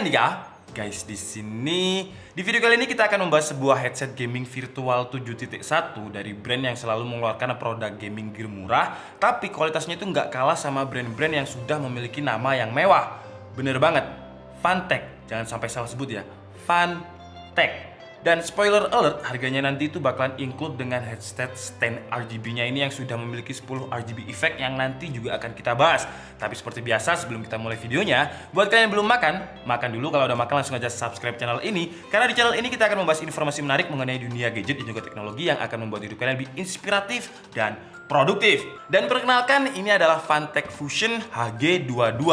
Andika. Guys, di video kali ini kita akan membahas sebuah headset gaming virtual 7.1 dari brand yang selalu mengeluarkan produk gaming gear murah, tapi kualitasnya itu nggak kalah sama brand-brand yang sudah memiliki nama yang mewah. Bener banget, Phanteks. Jangan sampai salah sebut ya, Phanteks. Dan spoiler alert, harganya nanti itu bakalan include dengan headset stand RGB-nya ini yang sudah memiliki 10 RGB effect yang nanti juga akan kita bahas. Tapi seperti biasa, sebelum kita mulai videonya, buat kalian yang belum makan dulu. Kalau udah makan langsung aja subscribe channel ini, karena di channel ini kita akan membahas informasi menarik mengenai dunia gadget dan juga teknologi yang akan membuat hidup kalian lebih inspiratif dan produktif. Dan perkenalkan, ini adalah Phanteks Fusion HG22,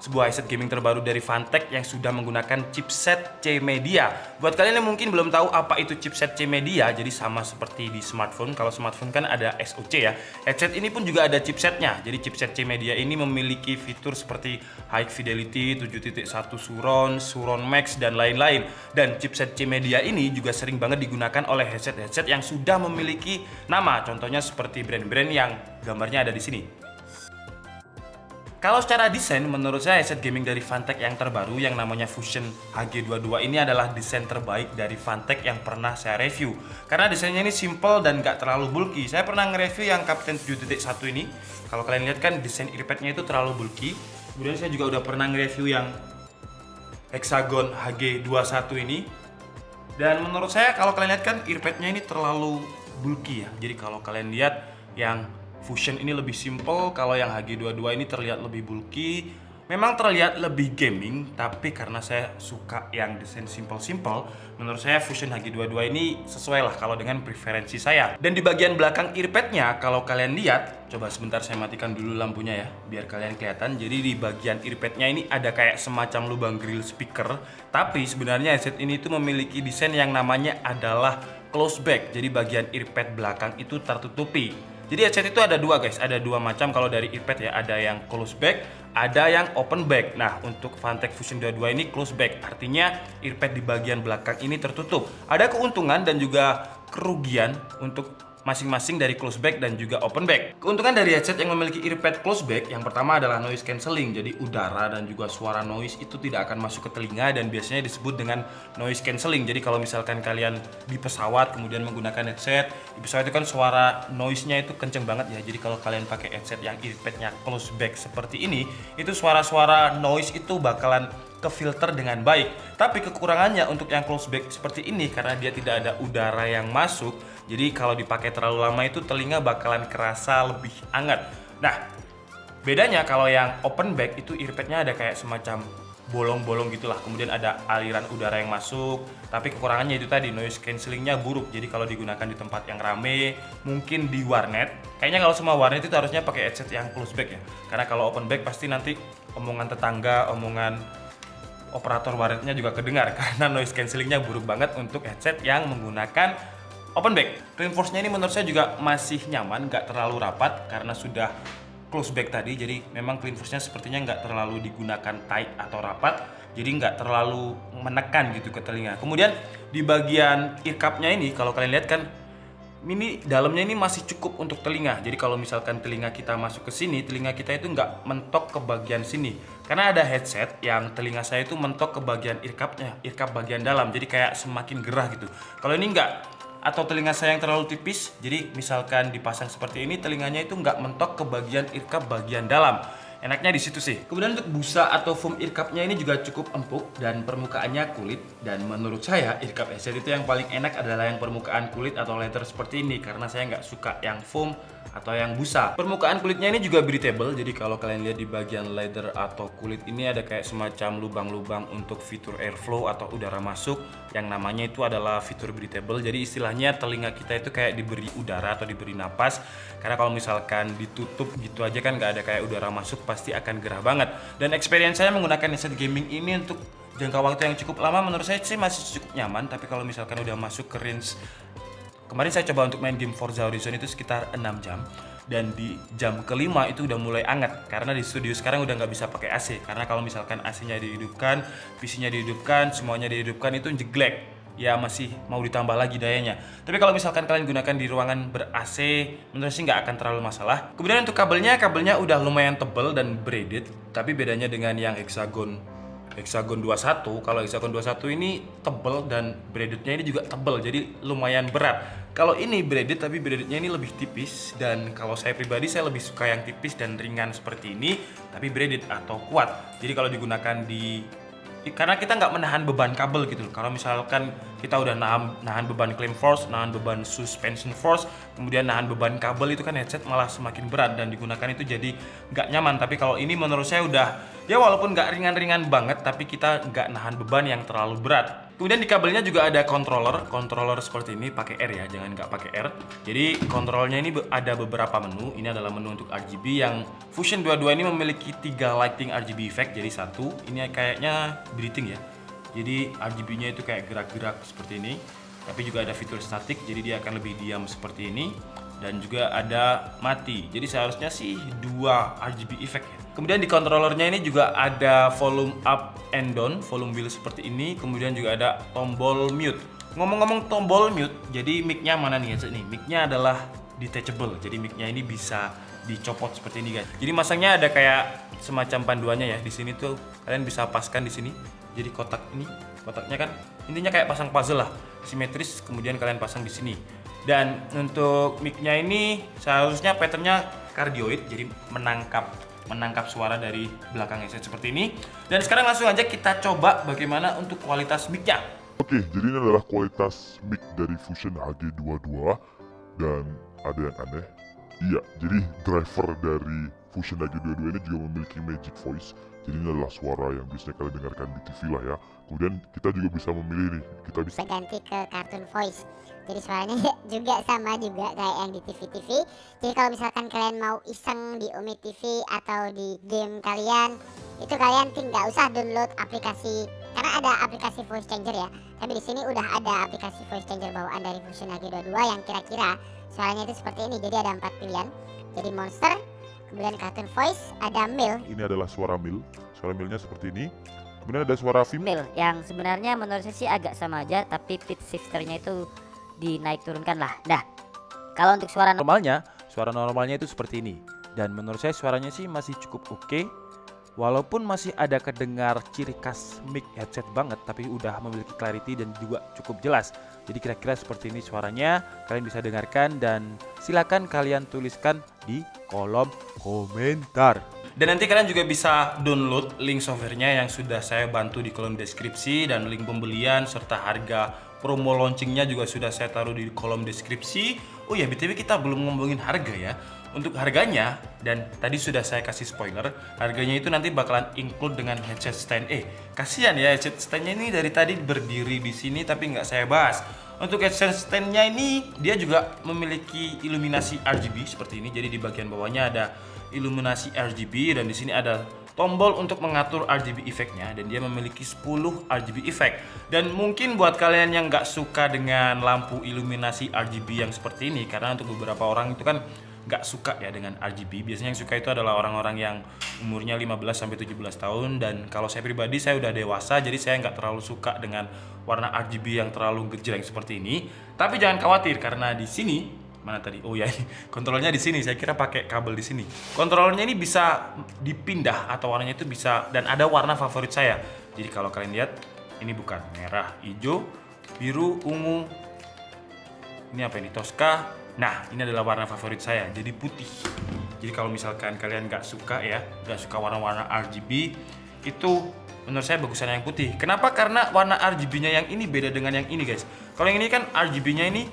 sebuah headset gaming terbaru dari Phanteks yang sudah menggunakan chipset C-Media. Buat kalian yang mungkin belum tahu apa itu chipset C-Media, jadi sama seperti di smartphone. Kalau smartphone kan ada SoC ya. Headset ini pun juga ada chipsetnya. Jadi chipset C-Media ini memiliki fitur seperti High Fidelity, 7.1 Suron Max, dan lain-lain. Dan chipset C-Media ini juga sering banget digunakan oleh headset-headset yang sudah memiliki nama. Contohnya seperti brand-brand yang gambarnya ada di sini. Kalau secara desain, menurut saya headset gaming dari Phanteks yang terbaru yang namanya Fusion HG22 ini adalah desain terbaik dari Phanteks yang pernah saya review. Karena desainnya ini simple dan gak terlalu bulky. Saya pernah nge-review yang Kapten 7.1 ini. Kalau kalian lihat kan desain earpadnya itu terlalu bulky. Kemudian saya juga udah pernah nge-review yang Hexagon HG21 ini. Dan menurut saya kalau kalian lihat kan earpadnya ini terlalu bulky ya. Jadi kalau kalian lihat yang Fusion ini lebih simple, kalau yang HG22 ini terlihat lebih bulky. Memang terlihat lebih gaming, tapi karena saya suka yang desain simple-simple, menurut saya Fusion HG22 ini sesuai lah kalau dengan preferensi saya. Dan di bagian belakang earpadnya, kalau kalian lihat, coba sebentar saya matikan dulu lampunya ya, biar kalian kelihatan. Jadi di bagian earpadnya ini ada kayak semacam lubang grill speaker, tapi sebenarnya headset ini tuh memiliki desain yang namanya adalah close back. Jadi bagian earpad belakang itu tertutupi. Jadi headset itu ada dua guys, ada dua macam kalau dari earpad ya, ada yang close back, ada yang open back. Nah, untuk Phanteks Fusion 22 ini close back, artinya earpad di bagian belakang ini tertutup. Ada keuntungan dan juga kerugian untuk masing-masing dari close back dan juga open back. Keuntungan dari headset yang memiliki earpad close back yang pertama adalah noise cancelling. Jadi udara dan juga suara noise itu tidak akan masuk ke telinga dan biasanya disebut dengan noise cancelling. Jadi kalau misalkan kalian di pesawat kemudian menggunakan headset, di pesawat itu kan suara noise-nya itu kenceng banget ya. Jadi kalau kalian pakai headset yang earpadnya close back seperti ini, itu suara-suara noise itu bakalan ke filter dengan baik. Tapi kekurangannya untuk yang close back seperti ini karena dia tidak ada udara yang masuk. Jadi kalau dipakai terlalu lama itu telinga bakalan kerasa lebih hangat. Nah, bedanya kalau yang open back itu earpadnya ada kayak semacam bolong-bolong gitulah. Kemudian ada aliran udara yang masuk. Tapi kekurangannya itu tadi noise cancellingnya buruk. Jadi kalau digunakan di tempat yang rame, mungkin di warnet. Kayaknya kalau semua warnet itu harusnya pakai headset yang close back ya. Karena kalau open back pasti nanti omongan tetangga, omongan operator warnetnya juga kedengar karena noise cancellingnya buruk banget untuk headset yang menggunakan open back. Reinforce-nya ini menurut saya juga masih nyaman, nggak terlalu rapat karena sudah close back tadi. Jadi memang reinforce-nya sepertinya nggak terlalu digunakan tight atau rapat, jadi nggak terlalu menekan gitu ke telinga. Kemudian di bagian ear cup-nya ini kalau kalian lihat kan, ini dalamnya ini masih cukup untuk telinga. Jadi kalau misalkan telinga kita masuk ke sini, telinga kita itu nggak mentok ke bagian sini. Karena ada headset yang telinga saya itu mentok ke bagian ear cup-nya, ear cup bagian dalam. Jadi kayak semakin gerah gitu. Kalau ini nggak, atau telinga saya yang terlalu tipis, jadi misalkan dipasang seperti ini, telinganya itu nggak mentok ke bagian ear cup bagian dalam. Enaknya di situ sih. Kemudian untuk busa atau foam ear cup-nya ini juga cukup empuk dan permukaannya kulit. Dan menurut saya ear cup headset itu yang paling enak adalah yang permukaan kulit atau leather seperti ini, karena saya nggak suka yang foam atau yang busa. Permukaan kulitnya ini juga breathable. Jadi kalau kalian lihat di bagian leather atau kulit ini ada kayak semacam lubang-lubang untuk fitur airflow atau udara masuk, yang namanya itu adalah fitur breathable. Jadi istilahnya telinga kita itu kayak diberi udara atau diberi napas. Karena kalau misalkan ditutup gitu aja kan nggak ada kayak udara masuk, pasti akan gerah banget. Dan experience saya menggunakan headset gaming ini untuk jangka waktu yang cukup lama, menurut saya sih masih cukup nyaman. Tapi kalau misalkan udah masuk ke range, kemarin saya coba untuk main game Forza Horizon itu sekitar 6 jam. Dan di jam kelima itu udah mulai anget. Karena di studio sekarang udah nggak bisa pakai AC. Karena kalau misalkan AC-nya dihidupkan, PC-nya dihidupkan, semuanya dihidupkan itu jeglek. Ya masih mau ditambah lagi dayanya. Tapi kalau misalkan kalian gunakan di ruangan ber-AC, menurut saya nggak akan terlalu masalah. Kemudian untuk kabelnya udah lumayan tebal dan braided. Tapi bedanya dengan yang Hexagon Hexagon 21. Kalau Hexagon 21 ini tebel dan braidednya ini juga tebel, jadi lumayan berat. Kalau ini braided tapi braidednya ini lebih tipis, dan kalau saya pribadi saya lebih suka yang tipis dan ringan seperti ini tapi braided atau kuat. Jadi kalau digunakan karena kita nggak menahan beban kabel gitu loh. Kalau misalkan kita udah nahan beban clamp force, nahan beban suspension force, kemudian nahan beban kabel, itu kan headset malah semakin berat dan digunakan itu jadi nggak nyaman. Tapi kalau ini menurut saya udah, ya walaupun nggak ringan-ringan banget, tapi kita nggak nahan beban yang terlalu berat. Kemudian di kabelnya juga ada controller seperti ini, pakai R ya, jangan nggak pakai R. Jadi kontrolnya ini ada beberapa menu. Ini adalah menu untuk RGB yang Fusion 22 ini memiliki 3 lighting RGB effect. Jadi satu, ini kayaknya breathing ya. Jadi RGB-nya itu kayak gerak-gerak seperti ini. Tapi juga ada fitur statik, jadi dia akan lebih diam seperti ini. Dan juga ada mati. Jadi seharusnya sih 2 RGB effect ya. Kemudian di controllernya ini juga ada volume up and down, volume wheel seperti ini. Kemudian juga ada tombol mute. Ngomong-ngomong tombol mute, jadi mic-nya mana nih guys? Nih, mic-nya adalah detachable. Jadi mic-nya ini bisa dicopot seperti ini guys. Jadi masangnya ada kayak semacam panduannya ya. Di sini tuh kalian bisa paskan di sini. Jadi kotak ini, kotaknya kan intinya kayak pasang puzzle lah, simetris. Kemudian kalian pasang di sini. Dan untuk mic-nya ini seharusnya patternnya cardioid, jadi menangkap suara dari belakang headset seperti ini. Dan sekarang langsung aja kita coba bagaimana untuk kualitas mic-nya. Oke, jadi ini adalah kualitas mic dari Fusion HG22 dan ada yang aneh. Iya, jadi driver dari Fusion HG22 ini juga memiliki magic voice. Jadi ini adalah suara yang biasanya kalian dengarkan di TV lah ya. Kemudian kita juga bisa memilih nih, kita bisa ganti ke cartoon voice. Jadi suaranya juga sama juga kayak yang di TV-TV. Jadi kalau misalkan kalian mau iseng di Umi TV atau di game kalian, itu kalian nggak usah download aplikasi, karena ada aplikasi voice changer ya. Tapi di sini udah ada aplikasi voice changer bawaan dari Fusion HG22 yang kira-kira suaranya itu seperti ini. Jadi ada 4 pilihan. Jadi monster, kemudian cartoon voice, ada mil. Ini adalah suara mil. Suara milnya seperti ini. Kemudian ada suara female yang sebenarnya menurut saya sih agak sama aja, tapi pitch shifternya itu dinaik turunkan lah. Nah, kalau untuk suara normalnya itu seperti ini. Dan menurut saya suaranya sih masih cukup oke. Walaupun masih ada kedengar ciri khas mic headset banget, tapi udah memiliki clarity dan juga cukup jelas. Jadi kira-kira seperti ini suaranya, kalian bisa dengarkan dan silakan kalian tuliskan di kolom komentar. Dan nanti kalian juga bisa download link softwarenya yang sudah saya bantu di kolom deskripsi, dan link pembelian serta harga promo launchingnya juga sudah saya taruh di kolom deskripsi. Oh ya, BTW kita belum ngomongin harga ya. Untuk harganya, dan tadi sudah saya kasih spoiler, harganya itu nanti bakalan include dengan headset stand. Kasihan ya, headset standnya ini dari tadi berdiri di sini tapi nggak saya bahas. Untuk headset standnya ini dia juga memiliki iluminasi RGB seperti ini. Jadi di bagian bawahnya ada iluminasi RGB, dan di sini ada tombol untuk mengatur RGB effect-nya, dan dia memiliki 10 RGB effect. Dan mungkin buat kalian yang nggak suka dengan lampu iluminasi RGB yang seperti ini, karena untuk beberapa orang itu kan nggak suka ya dengan RGB. Biasanya yang suka itu adalah orang-orang yang umurnya 15-17 tahun, dan kalau saya pribadi saya udah dewasa, jadi saya nggak terlalu suka dengan warna RGB yang terlalu gejreng seperti ini. Tapi jangan khawatir, karena di sini mana tadi? Oh ya, ini kontrolnya di sini. Saya kira pakai kabel di sini. Kontrolnya ini bisa dipindah atau warnanya itu bisa, dan ada warna favorit saya. Jadi kalau kalian lihat, ini bukan merah, hijau, biru, ungu. Ini apa ini? Tosca. Nah, ini adalah warna favorit saya, jadi putih. Jadi kalau misalkan kalian nggak suka ya, nggak suka warna-warna RGB, itu menurut saya bagusan yang putih. Kenapa? Karena warna RGB-nya yang ini beda dengan yang ini guys. Kalau yang ini kan RGB-nya ini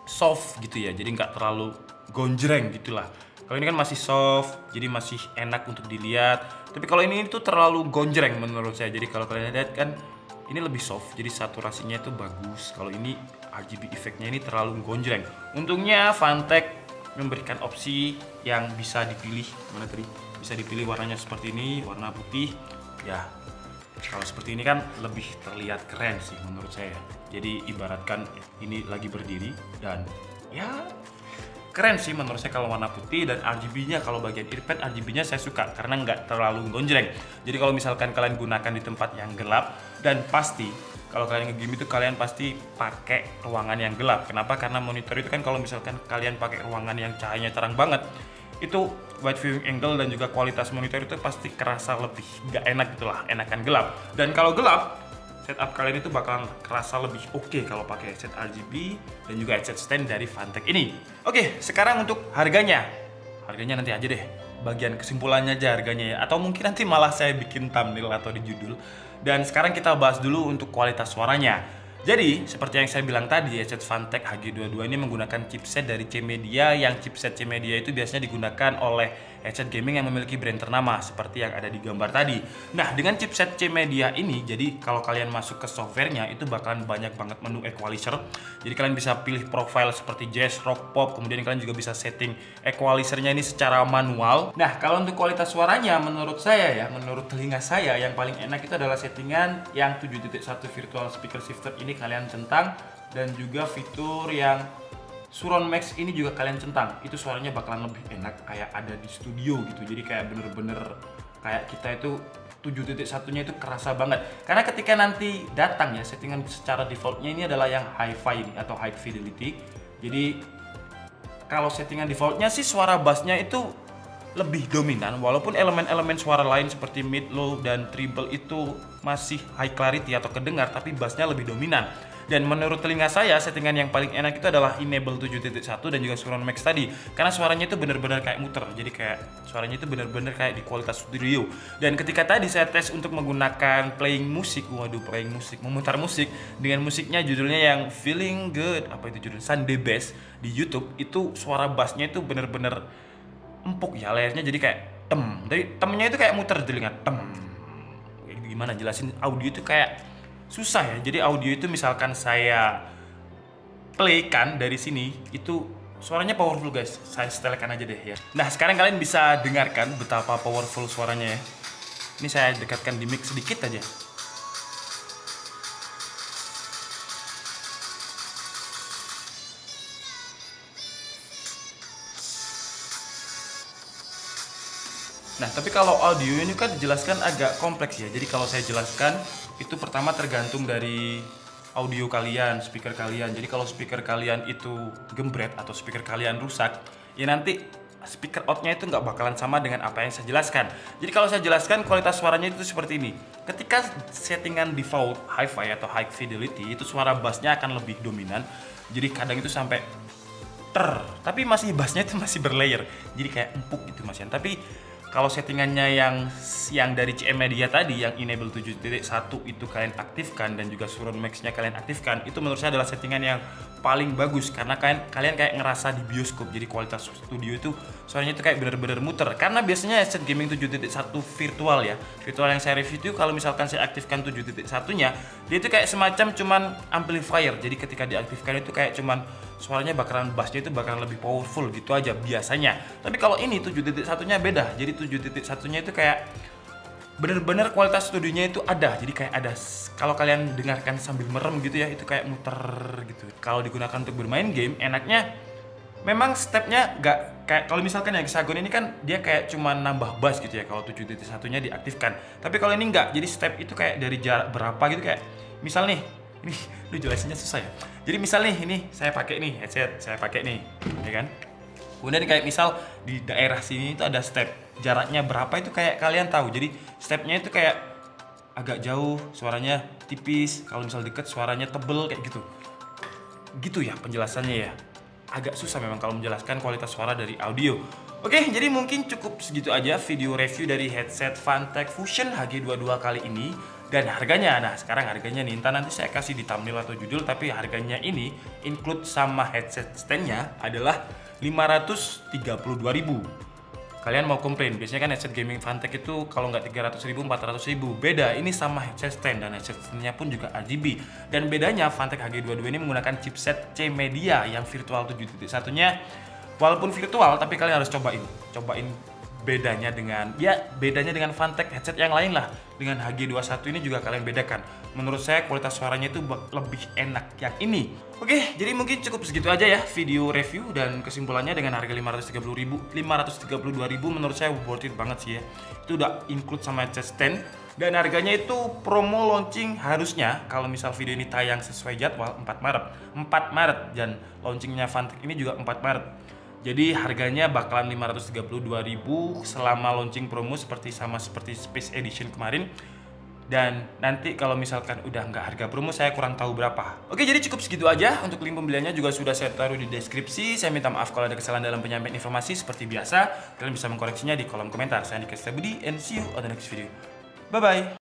soft gitu ya, jadi nggak terlalu gonjreng gitulah. Kalau ini kan masih soft, jadi masih enak untuk dilihat. Tapi kalau ini tuh terlalu gonjreng menurut saya. Jadi kalau kalian lihat kan, ini lebih soft, jadi saturasinya itu bagus. Kalau ini RGB effect-nya ini terlalu gonjreng. Untungnya Fantech memberikan opsi yang bisa dipilih. Mana tadi? Bisa dipilih warnanya seperti ini, warna putih. Ya, kalau seperti ini kan lebih terlihat keren sih menurut saya. Jadi ibaratkan ini lagi berdiri, dan ya keren sih menurut saya kalau warna putih. Dan RGB-nya, kalau bagian earpad RGB-nya saya suka karena nggak terlalu gonjreng. Jadi kalau misalkan kalian gunakan di tempat yang gelap, dan pasti kalau kalian nge-game itu kalian pasti pakai ruangan yang gelap. Kenapa? Karena monitor itu kan kalau misalkan kalian pakai ruangan yang cahayanya terang banget, itu wide viewing angle dan juga kualitas monitor itu pasti kerasa lebih nggak enak gitulah, enakan gelap. Dan kalau gelap, setup kalian itu bakalan kerasa lebih oke kalau pakai headset RGB dan juga headset stand dari Fantech ini. Oke, sekarang untuk harganya. Harganya nanti aja deh, bagian kesimpulannya aja harganya ya. Atau mungkin nanti malah saya bikin thumbnail atau di judul. Dan sekarang kita bahas dulu untuk kualitas suaranya. Jadi, seperti yang saya bilang tadi, headset Fantech HG22 ini menggunakan chipset dari C-Media, yang chipset C-Media itu biasanya digunakan oleh headset gaming yang memiliki brand ternama, seperti yang ada di gambar tadi. Nah, dengan chipset C-Media ini, jadi kalau kalian masuk ke softwarenya, itu bakalan banyak banget menu equalizer. Jadi kalian bisa pilih profile seperti jazz, rock, pop, kemudian kalian juga bisa setting equalizernya ini secara manual. Nah, kalau untuk kualitas suaranya, menurut saya ya, menurut telinga saya, yang paling enak itu adalah settingan yang 7.1 virtual speaker shifter ini kalian centang, dan juga fitur yang surround max ini juga kalian centang. Itu suaranya bakalan lebih enak, kayak ada di studio gitu. Jadi kayak bener-bener kayak kita itu 7.1-nya itu kerasa banget. Karena ketika nanti datang ya, settingan secara defaultnya ini adalah yang hi-fi ini atau high fidelity. Jadi kalau settingan defaultnya sih suara bassnya itu lebih dominan, walaupun elemen-elemen suara lain seperti mid, low, dan treble itu masih high clarity atau kedengar, tapi bassnya lebih dominan. Dan menurut telinga saya, settingan yang paling enak itu adalah enable 7.1 dan juga surround max tadi, karena suaranya itu benar-benar kayak muter, jadi kayak suaranya itu benar-benar kayak di kualitas studio. Dan ketika tadi saya tes untuk menggunakan playing musik, memutar musik dengan musiknya judulnya yang Feeling Good, apa itu judulnya, Sunday Best di YouTube, itu suara bassnya itu benar-benar empuk ya, layarnya jadi kayak dari temnya itu kayak muter di telinga, gimana jelasin audio itu kayak susah ya. Jadi audio itu misalkan saya playkan dari sini, itu suaranya powerful guys, saya setelkan aja deh ya. Nah, sekarang kalian bisa dengarkan betapa powerful suaranya ya. Ini saya dekatkan di mic sedikit aja. Nah, tapi kalau audio ini kan dijelaskan agak kompleks ya. Jadi kalau saya jelaskan, itu pertama tergantung dari audio kalian, speaker kalian. Jadi kalau speaker kalian itu gembret atau speaker kalian rusak, ya nanti speaker outnya itu nggak bakalan sama dengan apa yang saya jelaskan. Jadi kalau saya jelaskan, kualitas suaranya itu seperti ini. Ketika settingan default hi-fi atau high fidelity, itu suara bassnya akan lebih dominan. Jadi kadang itu sampai tapi masih bassnya itu masih berlayer. Jadi kayak empuk gitu Mas Yan. Tapi kalau settingannya yang dari C-Media tadi, yang enable 7.1 itu kalian aktifkan dan juga surround max-nya kalian aktifkan, itu menurut saya adalah settingan yang paling bagus karena kalian kayak ngerasa di bioskop. Jadi kualitas studio itu suaranya itu kayak bener-bener muter. Karena biasanya headset gaming 7.1 virtual ya, virtual yang saya review itu kalau misalkan saya aktifkan 7.1-nya, dia itu kayak semacam cuman amplifier. Jadi ketika diaktifkan itu kayak cuman suaranya bakalan bassnya itu bakalan lebih powerful gitu aja biasanya. Tapi kalau ini 7.1-nya beda. Jadi 7.1-nya itu kayak bener-bener kualitas studionya itu ada. Jadi kayak ada, kalau kalian dengarkan sambil merem gitu ya, itu kayak muter gitu. Kalau digunakan untuk bermain game, enaknya memang stepnya gak kayak kalau misalkan yang Hexagon ini kan dia kayak cuma nambah bass gitu ya kalau 7.1-nya diaktifkan. Tapi kalau ini enggak, jadi step itu kayak dari jarak berapa gitu, kayak misal nih, ini lu jelasinnya susah ya. Jadi misal nih, ini saya pakai nih headset, saya pakai nih, ya kan. Kemudian kayak misal di daerah sini itu ada step, jaraknya berapa itu kayak kalian tahu. Jadi stepnya itu kayak agak jauh, suaranya tipis. Kalau misal deket suaranya tebel kayak gitu. Gitu ya penjelasannya ya. Agak susah memang kalau menjelaskan kualitas suara dari audio. Oke, jadi mungkin cukup segitu aja video review dari headset Fantech Fusion HG22 kali ini. Dan harganya, nah sekarang harganya nih, entah nanti saya kasih di thumbnail atau judul, tapi harganya ini include sama headset standnya adalah 532.000. Kalian mau komplain, biasanya kan headset gaming Fantech itu kalau nggak 300.000, 400.000. Beda, ini sama headset stand, dan headset standnya pun juga RGB. Dan bedanya Fantech HG22 ini menggunakan chipset C-Media yang virtual 7.1-nya. Walaupun virtual, tapi kalian harus cobain bedanya dengan Fantech headset yang lain lah. Dengan HG21 ini juga kalian bedakan. Menurut saya kualitas suaranya itu lebih enak yang ini. Oke, jadi mungkin cukup segitu aja ya video review, dan kesimpulannya dengan harga 532.000 menurut saya worth it banget sih ya. Itu udah include sama headset stand, dan harganya itu promo launching harusnya kalau misal video ini tayang sesuai jadwal 4 Maret dan launchingnya Fantech ini juga 4 Maret. Jadi harganya bakalan 532.000 selama launching promo seperti Space Edition kemarin. Dan nanti kalau misalkan udah nggak harga promo, saya kurang tahu berapa. Oke, jadi cukup segitu aja. Untuk link pembeliannya juga sudah saya taruh di deskripsi. Saya minta maaf kalau ada kesalahan dalam penyampaian informasi. Seperti biasa, kalian bisa mengkoreksinya di kolom komentar. Saya Andika Setiabudi, and see you on the next video. Bye-bye.